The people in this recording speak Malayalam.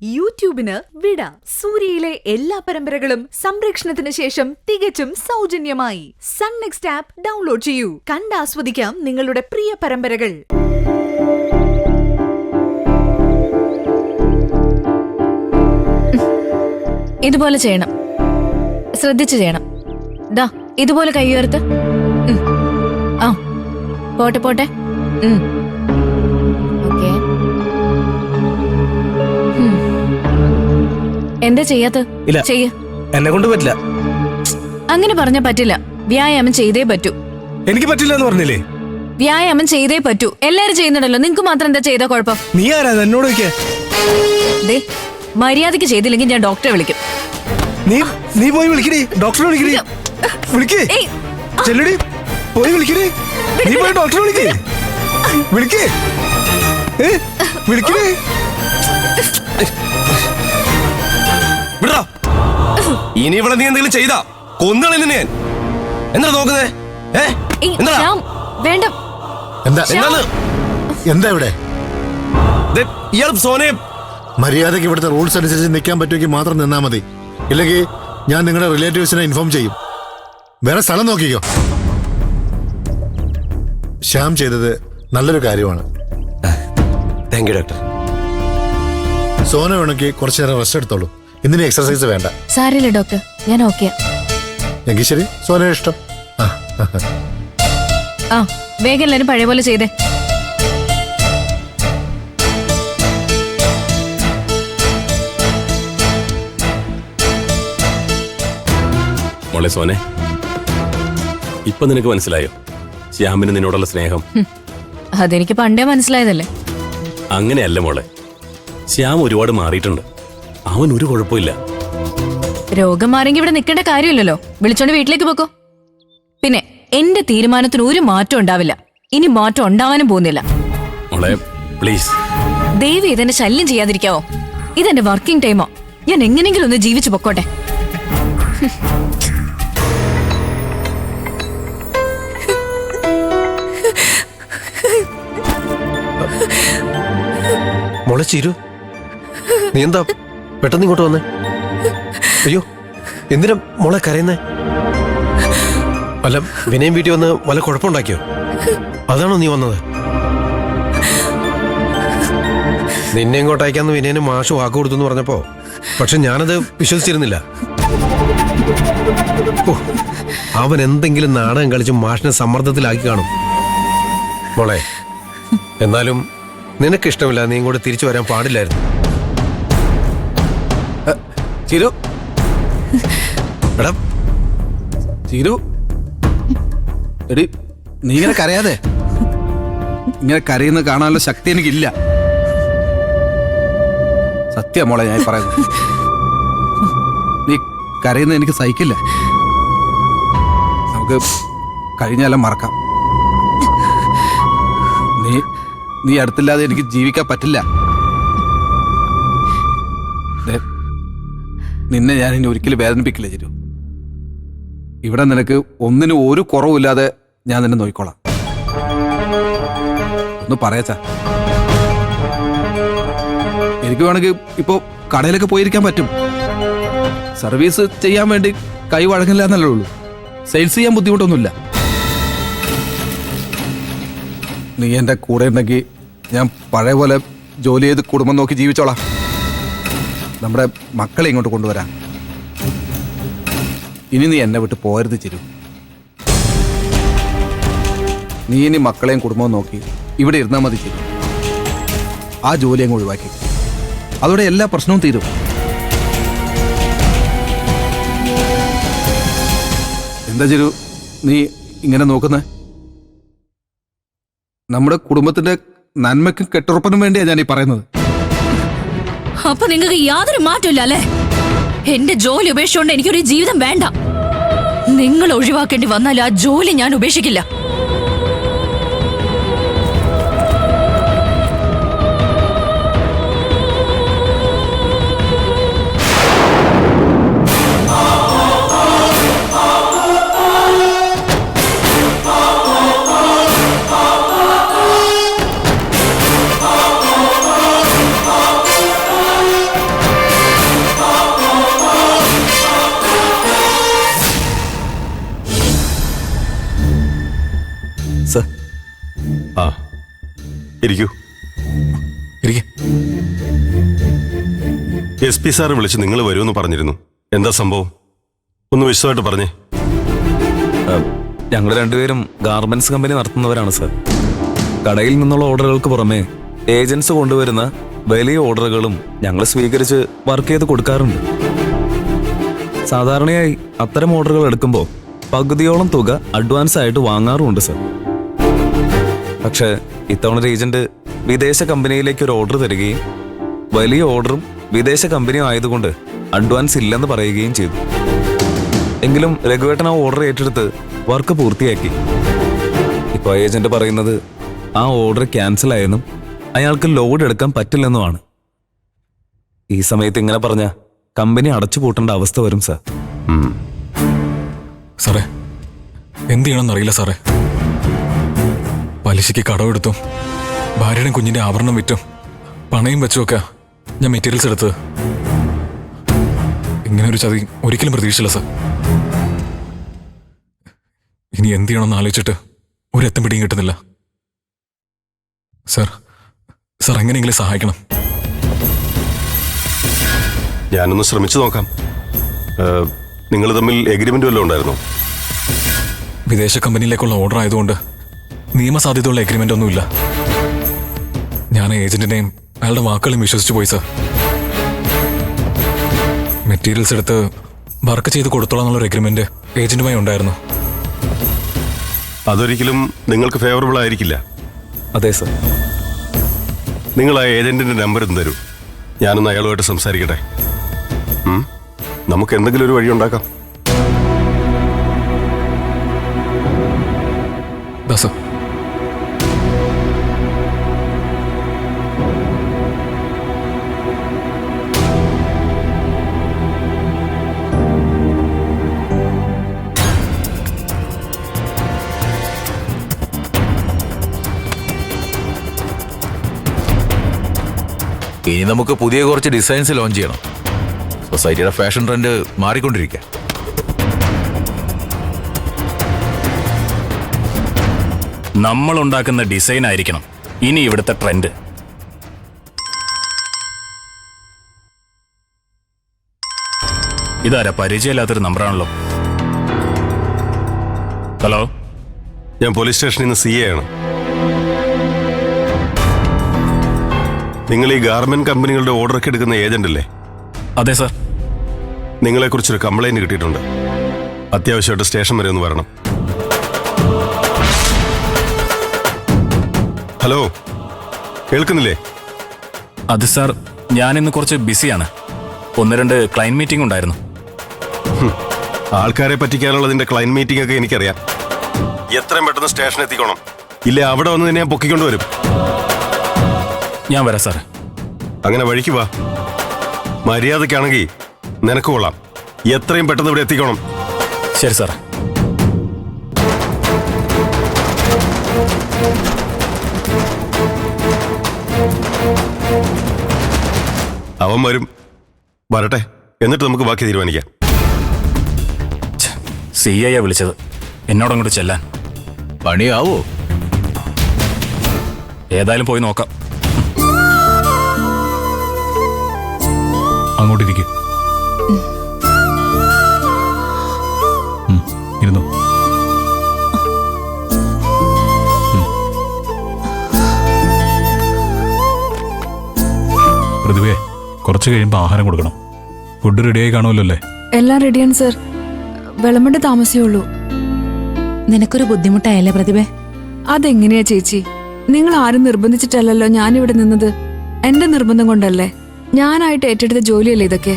യൂട്യൂബിന് വിട. സൂര്യയിലെ എല്ലാ പരമ്പരകളും സംരക്ഷണത്തിന് ശേഷം തികച്ചും സൗജന്യമായി സൺ നെക്സ്റ്റ് ആപ്പ് ഡൗൺലോഡ് ചെയ്യൂ. കണ്ടാസ്വദിക്കാം നിങ്ങളുടെ പ്രിയ പരമ്പരകൾ. ഇതുപോലെ ചെയ്യണം, ശ്രദ്ധിച്ചു ചെയ്യണം. ദാ ഇതുപോലെ കൈ ഉയർത്ത്. ആ പോട്ടെ പോട്ടെ. ഓക്കേ. എന്താ ചെയ്യാത്ത? ചെയ്യ. എന്നെ കൊണ്ട് പറ്റില്ല. അങ്ങനെ പറഞ്ഞാ പറ്റില്ല. വ്യായാമം ചെയ്തേ പറ്റൂ. എനിക്ക് പറ്റില്ല എന്ന് പറഞ്ഞില്ലേ? വ്യായാമം ചെയ്തേ പറ്റൂ. എല്ലാരും ചെയ്യുന്നുണ്ടല്ലോ, നിങ്ങക്ക് മാത്രം എന്താ ചെയ്താ കുഴപ്പം? നീ ആരാ എന്നോട് ദേ മര്യാദക്ക് ചെയ്തില്ലെങ്കിൽ ഞാൻ ഡോക്ടറെ വിളിക്കും. നീ പോയി വിളിക്കടി, ഡോക്ടറെ വിളിക്കടി. വിളിക്കേ ചെല്ലടി, പോയി വിളിക്കടി. നീ പോയി ഡോക്ടറെ വിളിക്കേ. വിളിക്കേ വിളിക്കേ. ഇനി ഇവിടെ നീ എന്തെങ്കിലും ചെയ്താ കൊന്നുകളി നിന്നെ. എന്താ നോക്കുന്നേ? വേണ്ട. എന്താ ഇവിടെ? ഇയാൾ സോനയെ മര്യാദക്ക് ഇവിടുത്തെ റൂൾസ് അനുസരിച്ച് നിൽക്കാൻ പറ്റുമെങ്കിൽ മാത്രം നിന്നാ മതി. ഇല്ലെങ്കിൽ ഞാൻ നിങ്ങളുടെ റിലേറ്റീവ്സിനെ ഇൻഫോം ചെയ്യും. വേറെ സ്ഥലം നോക്കിക്കോ. ശ്യാം ചെയ്തത് നല്ലൊരു കാര്യമാണ്. Thank you doctor. സോന വേണമെങ്കിൽ കുറച്ചു നേരം റെസ്റ്റ് എടുത്തോളൂ. ഇന്നിന് എക്സർസൈസ് വേണ്ട. സാരില്ല ഡോക്ടർ, ഞാൻ ഓക്കെ. എങ്കിൽ ശരി, സോന ഇഷ്ടം. ആ വേഗം എല്ലാരും പഴയ പോലെ ചെയ്തേ. മോളെ സോനെ, ഇപ്പൊ നിനക്ക് മനസ്സിലായോ ശ്യാമിന് നിന്നോടുള്ള സ്നേഹം? അതെനിക്ക് പണ്ടേ മനസ്സിലായതല്ലേ. അങ്ങനെയല്ല മോളെ, ശ്യാം ഒരുപാട് മാറിയിട്ടുണ്ട്. അവൻ ഒരു കുഴപ്പമില്ല. രോഗം മാറിയെങ്കിൽ ഇവിടെ നിൽക്കേണ്ട കാര്യമില്ലല്ലോ. വിളിച്ചോണ്ട് വീട്ടിലേക്ക് പോക്കോ. പിന്നെ എന്റെ തീരുമാനത്തിന് ഒരു മാറ്റം ഉണ്ടാവില്ല. ഇനി മാറ്റം ഉണ്ടാവാനും പോകുന്നില്ല. മോളെ പ്ലീസ്. ദേവി ഇതെന്നെ ശല്യം ചെയ്യാതിരിക്കാവോ? ഇതെന്റെ വർക്കിംഗ് ടൈമോ. ഞാൻ എങ്ങനെങ്കിലും ഒന്ന് ജീവിച്ചു പൊക്കോട്ടെ. മോളെ ചിരു, നീ എന്താ പെട്ടെന്ന് ഇങ്ങോട്ട് വന്നേ? അയ്യോ, എന്തിനാ മോളെ കരയുന്നേ? വല്ല വിനയം വീട്ടിൽ വന്ന് വല്ല കുഴപ്പമുണ്ടാക്കിയോ? അതാണോ നീ വന്നത്? നിന്നെ ഇങ്ങോട്ട് അയക്കാന്ന് വിനയന് മാഷ് വാക്ക് കൊടുത്തു എന്ന് പറഞ്ഞപ്പോ പക്ഷെ ഞാനത് വിശ്വസിച്ചിരുന്നില്ല. അവൻ എന്തെങ്കിലും നാടകം കളിച്ച് മാഷിനെ സമ്മർദ്ദത്തിലാക്കി കാണും. മോളെ, എന്നാലും നിനക്കിഷ്ടമില്ല, നീ ഇങ്ങോട്ട് തിരിച്ചു വരാൻ പാടില്ലായിരുന്നു. ചിരു, എടാ ചിരു, എടി നീ ഇങ്ങനെ കരയാതെ. ഇങ്ങനെ കരയുന്ന കാണാനുള്ള ശക്തി എനിക്കില്ല. സത്യ മോളെ ഞാൻ പറയുന്നു. നീ കരയുന്ന എനിക്ക് സഹിക്കില്ല. നമുക്ക് കഴിഞ്ഞാലും മറക്കാം. നീ അടുത്തില്ലാതെ എനിക്ക് ജീവിക്കാൻ പറ്റില്ല. നിന്നെ ഞാൻ ഇനി ഒരിക്കലും വേദനിപ്പിക്കില്ല ചിരു. ഇവിടെ നിനക്ക് ഒന്നിനും ഒരു കുറവില്ലാതെ ഞാൻ നിന്നെ നോക്കിക്കോളാം. ഒന്ന് പറയാച്ചാ. എനിക്ക് വേണമെങ്കിൽ ഇപ്പോ കടയിലൊക്കെ പോയിരിക്കാൻ പറ്റും. സർവീസ് ചെയ്യാൻ വേണ്ടി കൈ വഴങ്ങില്ല എന്നല്ലേ ഉള്ളൂ. സെയിൽസ് ചെയ്യാൻ ബുദ്ധിമുട്ടൊന്നുമില്ല. നീ എൻ്റെ കൂടെ ഉണ്ടെങ്കിൽ ഞാൻ പഴയ പോലെ ജോലി ചെയ്ത് കുടുംബം നോക്കി ജീവിച്ചോളാം. നമ്മുടെ മക്കളെ ഇങ്ങോട്ട് കൊണ്ടുവരാം. ഇനി നീ എന്നെ വിട്ട് പോരുത് ചിരു. നീ ഇനി മക്കളെയും കുടുംബവും നോക്കി ഇവിടെ ഇരുന്നാൽ മതി ചിരു. ആ ജോലി അങ്ങ് ഒഴിവാക്കി. അതോടെ എല്ലാ പ്രശ്നവും തീരും. എന്താ ചിരു നീ ഇങ്ങനെ നോക്കുന്നേ? നമ്മുടെ കുടുംബത്തിന്റെ നന്മയ്ക്കും കെട്ടുറപ്പിനും വേണ്ടിയാണ് ഞാൻ ഈ പറയുന്നത്. അപ്പൊ നിങ്ങൾക്ക് യാതൊരു മാറ്റമില്ല അല്ലേ? എന്റെ ജോലി ഉപേക്ഷിച്ചുകൊണ്ട് എനിക്കൊരു ജീവിതം വേണ്ട. നിങ്ങൾ ഒഴിവാക്കേണ്ടി വന്നാൽ ആ ജോലി ഞാൻ ഉപേക്ഷിക്കില്ല. ഇരിക്കൂ. SP സാറ് വിളിച്ച് നിങ്ങൾ വരുമെന്ന് പറഞ്ഞിരുന്നു. എന്താ സംഭവം? ഒന്ന് വിശദമായിട്ട് പറഞ്ഞേ. ഞങ്ങൾ രണ്ടുപേരും ഗാർമെന്റ്സ് കമ്പനി നടത്തുന്നവരാണ് സർ. കടയിൽ നിന്നുള്ള ഓർഡറുകൾക്ക് പുറമെ ഏജൻസ് കൊണ്ടുവരുന്ന വലിയ ഓർഡറുകളും ഞങ്ങൾ സ്വീകരിച്ച് വർക്ക് ചെയ്ത് കൊടുക്കാറുണ്ട്. സാധാരണയായി അത്തരം ഓർഡറുകൾ എടുക്കുമ്പോൾ പകുതിയോളം തുക അഡ്വാൻസ് ആയിട്ട് വാങ്ങാറുമുണ്ട് സർ. പക്ഷേ ഇത്തവണ ഏജന്റ് വിദേശ കമ്പനിയിലേക്ക് ഒരു ഓർഡർ തരികയും വലിയ ഓർഡറും വിദേശ കമ്പനിയും ആയതുകൊണ്ട് അഡ്വാൻസ് ഇല്ലെന്ന് പറയുകയും ചെയ്തു. എങ്കിലും രഘുവേട്ടൻ ആ ഓർഡർ ഏറ്റെടുത്ത് വർക്ക് പൂർത്തിയാക്കി. ഇപ്പോൾ ഏജന്റ് പറയുന്നത് ആ ഓർഡർ ക്യാൻസൽ ആയെന്നും അയാൾക്ക് ലോഡ് എടുക്കാൻ പറ്റില്ലെന്നുമാണ്. ഈ സമയത്ത് ഇങ്ങനെ പറഞ്ഞ കമ്പനി അടച്ചുപൂട്ടേണ്ട അവസ്ഥ വരും സാർ. സാറേ, എന്ത് ചെയ്യണമെന്നറിയില്ല സാറേ. പലിശയ്ക്ക് കടമെടുത്തും ഭാര്യയുടെ കുഞ്ഞിന്റെ ആഭരണം വിറ്റും പണയും വെച്ചുമൊക്കെ ഞാൻ മെറ്റീരിയൽസ് എടുത്തത്. ഇങ്ങനെ ഒരു ചതി ഒരിക്കലും പ്രതീക്ഷിച്ചില്ല സാർ. ഇനി എന്ത് ചെയ്യണമെന്ന് ആലോചിച്ചിട്ട് ഒരെത്തും പിടിയും കിട്ടുന്നില്ല സാർ. സാർ എങ്ങനെയെങ്കിലും സഹായിക്കണം. ഞാനൊന്ന് ശ്രമിച്ചു നോക്കാം. നിങ്ങൾ തമ്മിൽ എഗ്രിമെന്റ് വല്ലതും ഉണ്ടായിരുന്നോ? വിദേശ കമ്പനിയിലേക്കുള്ള ഓർഡർ ആയതുകൊണ്ട് നിയമസാധ്യതയുള്ള എഗ്രിമെന്റ് ഒന്നുമില്ല. ഞാൻ ഏജന്റിനെയും അയാളുടെ വാക്കുകളും വിശ്വസിച്ചു പോയി സാർ. മെറ്റീരിയൽസ് എടുത്ത് വർക്ക് ചെയ്ത് കൊടുത്തോളാം എന്നുള്ളൊരു എഗ്രിമെന്റ് ഏജന്റുമായി ഉണ്ടായിരുന്നു. അതൊരിക്കലും നിങ്ങൾക്ക് ഫേവറബിൾ ആയിരിക്കില്ല. അതെ സർ. നിങ്ങൾ ആ ഏജന്റിന്റെ നമ്പർ ഒന്ന് തരൂ. ഞാനൊന്ന് അയാളുമായിട്ട് സംസാരിക്കട്ടെ. നമുക്ക് എന്തെങ്കിലും ഒരു വഴി ഉണ്ടാക്കാം. സാർ, ഇനി നമുക്ക് പുതിയ കുറച്ച് ഡിസൈൻസ് ലോഞ്ച് ചെയ്യണം. സൊസൈറ്റിയുടെ ഫാഷൻ ട്രെൻഡ് മാറിക്കൊണ്ടിരിക്കുക. നമ്മൾ ഉണ്ടാക്കുന്ന ഡിസൈൻ ആയിരിക്കണം ഇനി ഇവിടുത്തെ ട്രെൻഡ്. ഇതാരാ? പരിചയമില്ലാത്തൊരു നമ്പറാണല്ലോ. ഹലോ, ഞാൻ പോലീസ് സ്റ്റേഷനിൽ നിന്ന് CA ആണ്. നിങ്ങൾ ഈ ഗാർമെന്റ് കമ്പനികളുടെ ഓർഡറൊക്കെ എടുക്കുന്ന ഏജന്റ് അല്ലേ? അതെ സാർ. നിങ്ങളെക്കുറിച്ചൊരു കംപ്ലൈന്റ് കിട്ടിയിട്ടുണ്ട്. അത്യാവശ്യമായിട്ട് സ്റ്റേഷൻ വരെ ഒന്ന് വരണം. ഹലോ, കേൾക്കുന്നില്ലേ? അത് സാർ, ഞാനിന്ന് കുറച്ച് ബിസിയാണ്. 1-2 ക്ലയന്റ് മീറ്റിംഗ് ഉണ്ടായിരുന്നു. ആൾക്കാരെ പറ്റിക്കാനുള്ളതിന്റെ ക്ലയന്റ് മീറ്റിംഗ് ഒക്കെ എനിക്കറിയാം. എത്രയും പെട്ടെന്ന് സ്റ്റേഷൻ എത്തിക്കണം. ഇല്ലേ അവിടെ വന്ന് ഞാൻ പൊക്കിക്കൊണ്ടുവരും. ഞാൻ വരാം സാർ. അങ്ങനെ വഴിക്ക് വാ. മര്യാദക്കാണെങ്കിൽ നിനക്ക് കൊള്ളാം. എത്രയും പെട്ടെന്ന് ഇവിടെ എത്തിക്കണം. ശരി സാർ. അവൻ വരും. വരട്ടെ, എന്നിട്ട് നമുക്ക് ബാക്കി തീരുമാനിക്കാം. CI വിളിച്ചത് എന്നോടങ്ങോട്ട് ചെല്ലാൻ. പണിയാവോ? ഏതായാലും പോയി നോക്കാം. അങ്ങോട്ടിരിക്കും. ഇരുന്നു. പ്രതിഭയെ, കുറച്ച് കഴിയുമ്പോൾ ആഹാരം കൊടുക്കണം. ഫുഡ് റെഡിയായി കാണുമല്ലോ അല്ലേ? എല്ലാം റെഡിയാണ് സർ. വിളമ്പേണ്ട താമസമേ ഉള്ളൂ. നിനക്കൊരു ബുദ്ധിമുട്ടായല്ലേ പ്രതിഭ? അതെങ്ങനെയാ ചേച്ചി? നിങ്ങൾ ആരും നിർബന്ധിച്ചിട്ടല്ലല്ലോ ഞാനിവിടെ നിന്നത്. എന്റെ നിർബന്ധം കൊണ്ടല്ലേ. ഞാനായിട്ട് ഏറ്റെടുത്ത ജോലിയല്ലേ ഇതൊക്കെ.